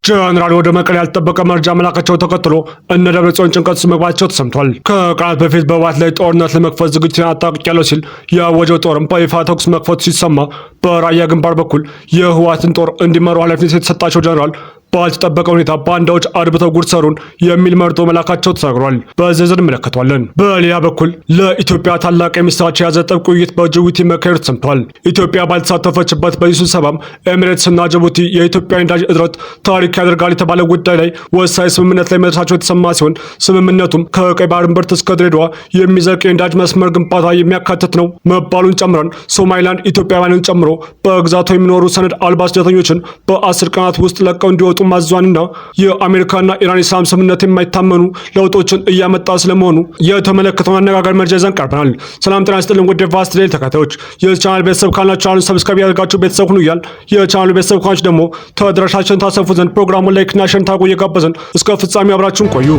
ጀነራል ወደ መቀሌ ያልተጠበቀ መረጃ መላካቸው ተከትሎ እነ ደብረጽዮን ጭንቀት ውስጥ መግባታቸው ተሰምቷል። ከቀናት በፊት በህወሓት ላይ ጦርነት ለመክፈት ዝግጅትን አጠናቅቄያለሁ ሲል ያወጀው ጦርም በይፋ ተኩስ መክፈቱ ሲሰማ፣ በራያ ግንባር በኩል የህወሓትን ጦር እንዲመሩ ኃላፊነት የተሰጣቸው ጀነራል ባልተጠበቀ ሁኔታ ባንዳዎች አድብተው ጉድ ሰሩን የሚል መርዶ መላካቸው ተናግሯል። በዝርዝር እንመለከተዋለን። በሌላ በኩል ለኢትዮጵያ ታላቅ የምስራች የያዘ ጥብቅ ውይይት በጅቡቲ መካሄዱ ተሰምቷል። ኢትዮጵያ ባልተሳተፈችበት በዚህ ስብሰባም ኤሚሬትስና ጅቡቲ የኢትዮጵያ ነዳጅ እጥረት ታሪክ ያደርጋል የተባለ ጉዳይ ላይ ወሳኝ ስምምነት ላይ መድረሳቸው የተሰማ ሲሆን ስምምነቱም ከቀይ ባህር እምብርት እስከ ድሬዳዋ የሚዘልቅ የነዳጅ መስመር ግንባታ የሚያካትት ነው መባሉን ጨምረን ሶማሊላንድ ኢትዮጵያውያንን ጨምሮ በግዛቱ የሚኖሩ ሰነድ አልባ ስደተኞችን በ10 ቀናት ውስጥ ለቀው እንዲወጡ ማዟንና የአሜሪካና ኢራን የሰላም ስምምነት የማይታመኑ ለውጦችን እያመጣ ስለመሆኑ የተመለከተውን አነጋጋሪ መረጃ ይዘን ቀርበናል። ሰላም ጤና ይስጥልን ውድ ፋስት ዴይሊ ተከታታዮች፣ የቻናል ቤተሰብ ካልናችሁ ቻናሉን ሰብስክራይብ ያደርጋችሁ ቤተሰብ ሁኑ እያል የቻናሉ ቤተሰብ ካልናችሁ ደግሞ ተደራሻችን ታሰፉ ዘንድ ፕሮግራሙን ላይክና ሼር ታርጉ እየጋበዝን እስከ ፍጻሜ አብራችሁን ቆዩ።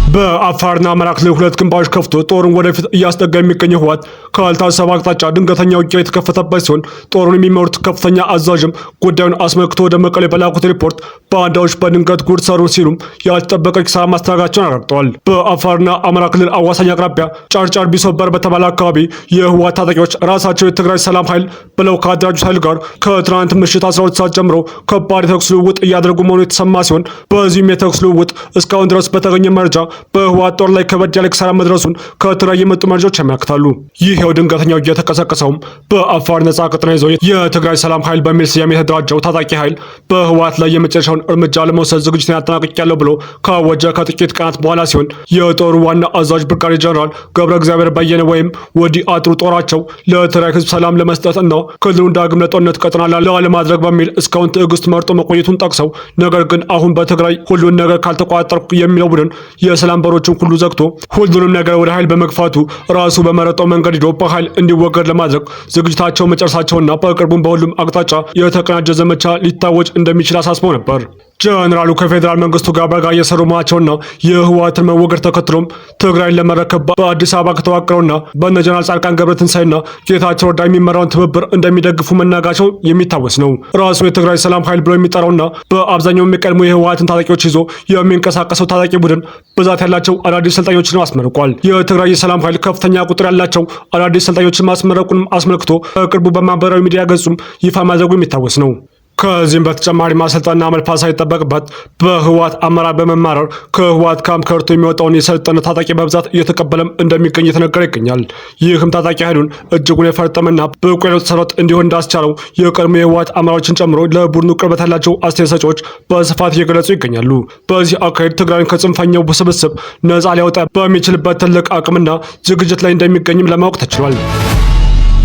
በአፋርና አማራ ክልል ሁለት ግንባሮች ከፍቶ ጦሩን ወደፊት እያስጠጋ የሚገኘው ህወሓት ካልታሰበ አቅጣጫ ድንገተኛ ውጊያ የተከፈተበት ሲሆን ጦሩን የሚመሩት ከፍተኛ አዛዥም ጉዳዩን አስመልክቶ ወደ መቀሌ በላኩት ሪፖርት ባንዳዎች በድንገት ጉድ ሰሩ ሲሉም ያልተጠበቀ ኪሳራ ማስተናገዳቸውን አረጋግጠዋል። በአፋርና አማራ ክልል አዋሳኝ አቅራቢያ ጫርጫር ቢሶበር በተባለ አካባቢ የህወሓት ታጣቂዎች ራሳቸው የትግራይ ሰላም ኃይል ብለው ካደራጁት ኃይል ጋር ከትናንት ምሽት 12 ሰዓት ጀምሮ ከባድ የተኩስ ልውውጥ እያደረጉ መሆኑ የተሰማ ሲሆን በዚህም የተኩስ ልውውጥ እስካሁን ድረስ በተገኘ መረጃ በህወሓት ጦር ላይ ከበድ ያለ ኪሳራ መድረሱን ከትግራይ የመጡ መረጃዎች ያመለክታሉ። ይሄው ድንገተኛው የተቀሰቀሰውም በአፋር ነጻ ቀጠና ይዘው የትግራይ ሰላም ኃይል በሚል ስያሜ የተደራጀው ታጣቂ ኃይል በህወሓት ላይ የመጨረሻውን እርምጃ ለመውሰድ ዝግጅትን ያጠናቅቄያለሁ ብሎ ካወጀ ከጥቂት ቀናት በኋላ ሲሆን የጦሩ ዋና አዛዥ ብርጋዴር ጀነራል ገብረ እግዚአብሔር በየነ ወይም ወዲ አጥሩ ጦራቸው ለትግራይ ህዝብ ሰላም ለመስጠት እና ክልሉን ዳግም ለጦርነት ቀጠና ላለማድረግ በሚል እስካሁን ትዕግስት መርጦ መቆየቱን ጠቅሰው ነገር ግን አሁን በትግራይ ሁሉን ነገር ካልተቆጣጠርኩ የሚለው ቡድን የሰላም በሮችን ሁሉ ዘግቶ ሁሉንም ነገር ወደ ኃይል በመግፋቱ ራሱ በመረጠው መንገድ ሂዶ በኃይል እንዲወገድ ለማድረግ ዝግጅታቸው መጨረሳቸውና በቅርቡም በሁሉም አቅጣጫ የተቀናጀ ዘመቻ ሊታወጅ እንደሚችል አሳስበው ነበር። ጀነራሉ ከፌዴራል መንግስቱ ጋር በጋራ እየሰሩ መሆናቸውና የህወሓትን መወገድ ተከትሎም ትግራይን ለመረከብ በአዲስ አበባ ከተዋቀረውና በእነ ጀነራል ጻድቃን ገብረትንሳኤና ጌታቸው ረዳ የሚመራውን ትብብር እንደሚደግፉ መናገራቸው የሚታወስ ነው። ራሱ የትግራይ ሰላም ኃይል ብሎ የሚጠራውና በአብዛኛው የሚቀድሙ የህወሓትን ታጣቂዎች ይዞ የሚንቀሳቀሰው ታጣቂ ቡድን ብዛት ያላቸው አዳዲስ ሰልጣኞችን አስመርቋል። የትግራይ የሰላም ኃይል ከፍተኛ ቁጥር ያላቸው አዳዲስ ሰልጣኞችን ማስመረቁንም አስመልክቶ በቅርቡ በማህበራዊ ሚዲያ ገጹም ይፋ ማድረጉ የሚታወስ ነው። ከዚህም በተጨማሪ ማሰልጠንና መልፋት ሳይጠበቅበት በህወሓት አመራር በመማረር ከህወሓት ካምፕ ከርቶ የሚወጣውን የሰለጠነ ታጣቂ በብዛት እየተቀበለም እንደሚገኝ የተነገረ ይገኛል። ይህም ታጣቂ ኃይሉን እጅጉን የፈረጠመና ብቁ የለውጥ ሰራዊት እንዲሆን እንዳስቻለው የቀድሞ የህወሓት አመራሮችን ጨምሮ ለቡድኑ ቅርበት ያላቸው አስተያየት ሰጪዎች በስፋት እየገለጹ ይገኛሉ። በዚህ አካሄድ ትግራይን ከጽንፈኛው ስብስብ ነፃ ሊያወጣ በሚችልበት ትልቅ አቅምና ዝግጅት ላይ እንደሚገኝም ለማወቅ ተችሏል።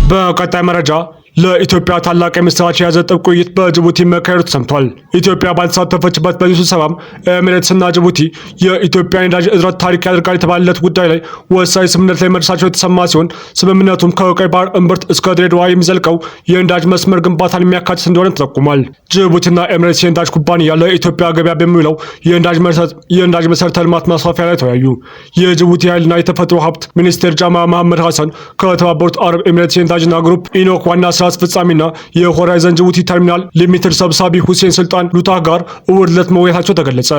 በቀጣይ መረጃ ለኢትዮጵያ ታላቅ የምስራች የያዘ ጥብቅ ውይይት በጅቡቲ መካሄዱ ተሰምቷል። ኢትዮጵያ ባልተሳተፈችበት በዚህ ስብሰባም ኤሚሬትስና ጅቡቲ የኢትዮጵያ ነዳጅ እጥረት ታሪክ ያደርጋል የተባለለት ጉዳይ ላይ ወሳኝ ስምምነት ላይ መድረሳቸው የተሰማ ሲሆን ስምምነቱም ከቀይ ባህር እምብርት እስከ ድሬዳዋ የሚዘልቀው የነዳጅ መስመር ግንባታን የሚያካትት እንደሆነ ተጠቁሟል። ጅቡቲና ኤሚሬትስ የነዳጅ ኩባንያ ለኢትዮጵያ ገበያ በሚውለው የነዳጅ መሰረተ ልማት ማስፋፊያ ላይ ተወያዩ። የጅቡቲ ኃይልና የተፈጥሮ ሀብት ሚኒስቴር ጃማል መሐመድ ሐሰን ከተባበሩት አረብ ኤሚሬትስ የነዳጅና ግሩፕ ኢኖክ ዋና አስፈጻሚና የሆራይዘን ጅቡቲ ተርሚናል ሊሚትድ ሰብሳቢ ሁሴን ስልጣን ሉታህ ጋር እሁድ ዕለት መወያየታቸው ተገለጸ።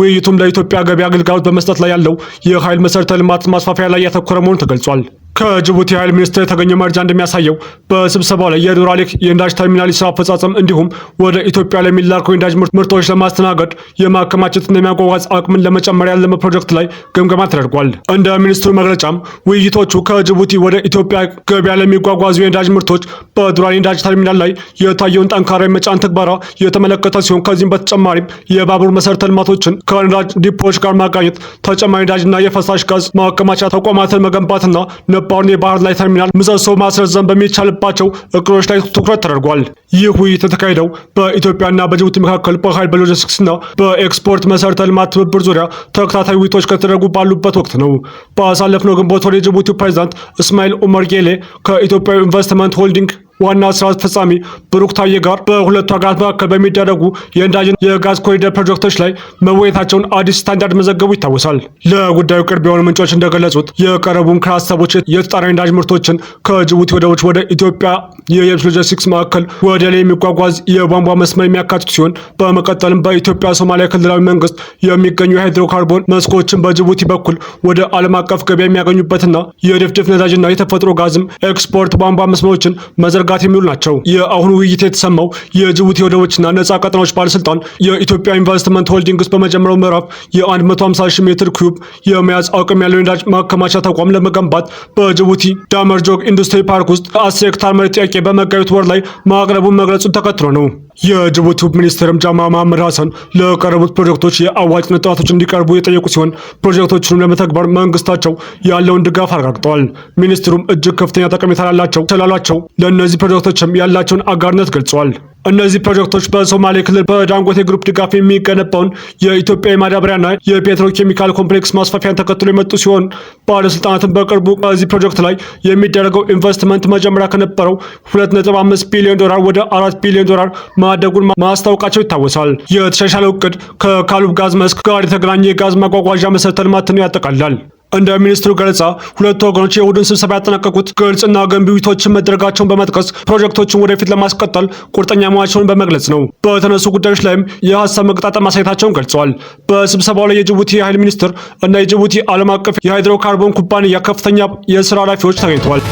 ውይይቱም ለኢትዮጵያ ገበያ አገልግሎት በመስጠት ላይ ያለው የኃይል መሰረተ ልማት ማስፋፊያ ላይ ያተኮረ መሆኑ ተገልጿል። ከጅቡቲ ኃይል ሚኒስቴር የተገኘው መረጃ እንደሚያሳየው በስብሰባው ላይ የዱራሌክ የነዳጅ ተርሚናል ስራ አፈጻጸም እንዲሁም ወደ ኢትዮጵያ ለሚላኩ የነዳጅ ምርቶች ለማስተናገድ የማከማቸትና የማጓጓዝ አቅምን ለመጨመር ያለመ ፕሮጀክት ላይ ግምገማ ተደርጓል። እንደ ሚኒስትሩ መግለጫም ውይይቶቹ ከጅቡቲ ወደ ኢትዮጵያ ገበያ ለሚጓጓዙ የነዳጅ ምርቶች በዱራሌ ነዳጅ ተርሚናል ላይ የታየውን ጠንካራ የመጫን ተግባራ የተመለከተ ሲሆን ከዚህም በተጨማሪም የባቡር መሰረተ ልማቶችን ከነዳጅ ዲፖዎች ጋር ማጋኘት፣ ተጨማሪ ነዳጅና የፈሳሽ ጋዝ ማከማቻ ተቋማትን መገንባትና ነባሩን የባህር ላይ ተርሚናል ምሰሶ ማስረዘም በሚቻልባቸው እቅዶች ላይ ትኩረት ተደርጓል። ይህ ውይይት የተካሄደው በኢትዮጵያና በጅቡቲ መካከል በኃይል በሎጂስቲክስና በኤክስፖርት መሰረተ ልማት ትብብር ዙሪያ ተከታታይ ውይይቶች ከተደረጉ ባሉበት ወቅት ነው። ባሳለፍነው ግንቦት ወር የጅቡቲው ፕሬዝዳንት እስማኤል ኡመር ጌሌ ከኢትዮጵያ ኢንቨስትመንት ሆልዲንግ ዋና ስራ አስፈጻሚ ብሩክ ታዬ ጋር በሁለቱ ሀገራት መካከል በሚደረጉ የነዳጅ የጋዝ ኮሪደር ፕሮጀክቶች ላይ መወያየታቸውን አዲስ ስታንዳርድ መዘገቡ ይታወሳል። ለጉዳዩ ቅርብ የሆኑ ምንጮች እንደገለጹት የቀረቡ ምክረ ሀሳቦች የተጣራ የነዳጅ ምርቶችን ከጅቡቲ ወደቦች ወደ ኢትዮጵያ የየብስ ሎጂስቲክስ ማዕከል ወደ ላይ የሚጓጓዝ የቧንቧ መስመር የሚያካትቱ ሲሆን በመቀጠልም በኢትዮጵያ ሶማሊያ ክልላዊ መንግስት የሚገኙ የሃይድሮካርቦን መስኮችን በጅቡቲ በኩል ወደ ዓለም አቀፍ ገበያ የሚያገኙበትና የድፍድፍ ነዳጅና የተፈጥሮ ጋዝም ኤክስፖርት ቧንቧ መስመሮችን መዘርጋት የሚውሉ ናቸው። የአሁኑ ውይይት የተሰማው የጅቡቲ ወደቦችና ነጻ ቀጠናዎች ባለስልጣን የኢትዮጵያ ኢንቨስትመንት ሆልዲንግስ በመጀመሪያው ምዕራፍ የ150 ሺህ ሜትር ኪዩብ የመያዝ አቅም ያለው የነዳጅ ማከማቻ ተቋም ለመገንባት በጅቡቲ ዳመርጆግ ኢንዱስትሪ ፓርክ ውስጥ 10 ሄክታር መሬት ጥያቄ በመጋቢት ወር ላይ ማቅረቡን መግለጹን ተከትሎ ነው። የጅቡቲው ሚኒስትርም ጃማ መሐመድ ሐሰን ለቀረቡት ፕሮጀክቶች የአዋጭነት ጥናቶች እንዲቀርቡ የጠየቁ ሲሆን ፕሮጀክቶቹንም ለመተግበር መንግስታቸው ያለውን ድጋፍ አረጋግጠዋል። ሚኒስትሩም እጅግ ከፍተኛ ጠቀሜታ ላላቸው ስላሏቸው ለእነዚህ ፕሮጀክቶችም ያላቸውን አጋርነት ገልጸዋል። እነዚህ ፕሮጀክቶች በሶማሌ ክልል በዳንጎቴ ግሩፕ ድጋፍ የሚገነባውን የኢትዮጵያ የማዳበሪያና የፔትሮኬሚካል ኮምፕሌክስ ማስፋፊያን ተከትሎ የመጡ ሲሆን ባለስልጣናትም በቅርቡ በዚህ ፕሮጀክት ላይ የሚደረገው ኢንቨስትመንት መጀመሪያ ከነበረው 2.5 ቢሊዮን ዶላር ወደ 4 ቢሊዮን ዶላር ማደጉን ማስታወቃቸው ይታወሳል። የተሻሻለው እቅድ ከካሉብ ጋዝ መስክ ጋር የተገናኘ የጋዝ ማጓጓዣ መሰረተ ልማትን ያጠቃልላል። እንደ ሚኒስትሩ ገለጻ ሁለቱ ወገኖች የቡድን ስብሰባ ያጠናቀቁት ግልጽና ገንቢ ውይይቶችን መደረጋቸውን በመጥቀስ ፕሮጀክቶችን ወደፊት ለማስቀጠል ቁርጠኛ መሆናቸውን በመግለጽ ነው። በተነሱ ጉዳዮች ላይም የሀሳብ መቀጣጠል ማሳየታቸውን ገልጸዋል። በስብሰባው ላይ የጅቡቲ የኃይል ሚኒስትር እና የጅቡቲ ዓለም አቀፍ የሃይድሮካርቦን ኩባንያ ከፍተኛ የስራ ኃላፊዎች ተገኝተዋል።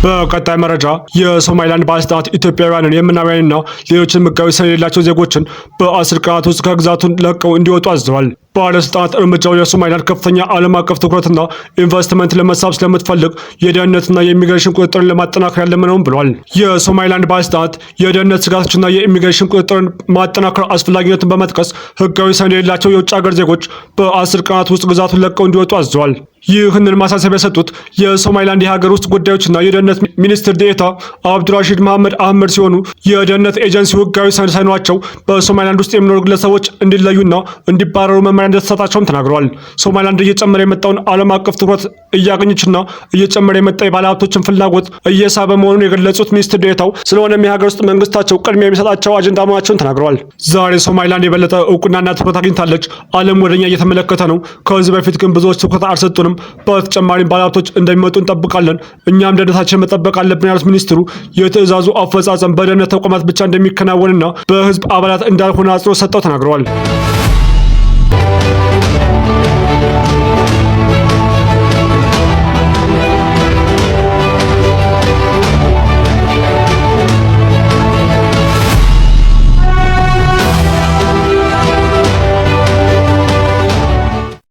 በቀጣይ መረጃ የሶማሊላንድ ባለስልጣናት ኢትዮጵያውያንን የመናውያንና ሌሎችን ሕጋዊ ሰነድ የሌላቸው ዜጎችን በ10 ቀናት ውስጥ ከግዛቱን ለቀው እንዲወጡ አዘዋል። ባለስልጣናት እርምጃው የሶማሊላንድ ከፍተኛ ዓለም አቀፍ ትኩረትና ኢንቨስትመንት ለመሳብ ስለምትፈልግ የደህንነትና የኢሚግሬሽን ቁጥጥርን ለማጠናከር ያለመ ነውም ብለዋል። የሶማሊላንድ ባለስልጣናት የደህንነት ስጋቶችና የኢሚግሬሽን ቁጥጥርን ማጠናከር አስፈላጊነትን በመጥቀስ ሕጋዊ ሰነድ የሌላቸው የውጭ ሀገር ዜጎች በ10 ቀናት ውስጥ ግዛቱን ለቀው እንዲወጡ አዘዋል። ይህንን ማሳሰቢያ የሰጡት የሶማሊላንድ የሀገር ውስጥ ጉዳዮችና የደህንነት ሚኒስትር ዴኤታ አብዱራሺድ መሐመድ አህመድ ሲሆኑ የደህንነት ኤጀንሲው ሕጋዊ ሰነድ ሳይኖራቸው በሶማሊላንድ ውስጥ የሚኖሩ ግለሰቦች እንዲለዩና እንዲባረሩ መመሪያ እንደተሰጣቸውም ተናግረዋል። ሶማሊላንድ እየጨመረ የመጣውን ዓለም አቀፍ ትኩረት እያገኘችና እየጨመረ የመጣ የባለሀብቶችን ፍላጎት እየሳበ መሆኑን የገለጹት ሚኒስትር ዴኤታው ስለሆነም የሀገር ውስጥ መንግስታቸው ቅድሚያ የሚሰጣቸው አጀንዳ መሆናቸውን ተናግረዋል። ዛሬ ሶማሊላንድ የበለጠ እውቅናና ትኩረት አግኝታለች። ዓለም ወደኛ እየተመለከተ ነው። ከዚህ በፊት ግን ብዙዎች ትኩረት አልሰጡንም። በተጨማሪም ባለሀብቶች እንደሚመጡ እንጠብቃለን። እኛም ደህንነታችንን መጠበቅ አለብን ያሉት ሚኒስትሩ የትዕዛዙ አፈጻጸም በደህንነት ተቋማት ብቻ እንደሚከናወንና በህዝብ አባላት እንዳልሆነ አጽንኦት ሰጥተው ተናግረዋል።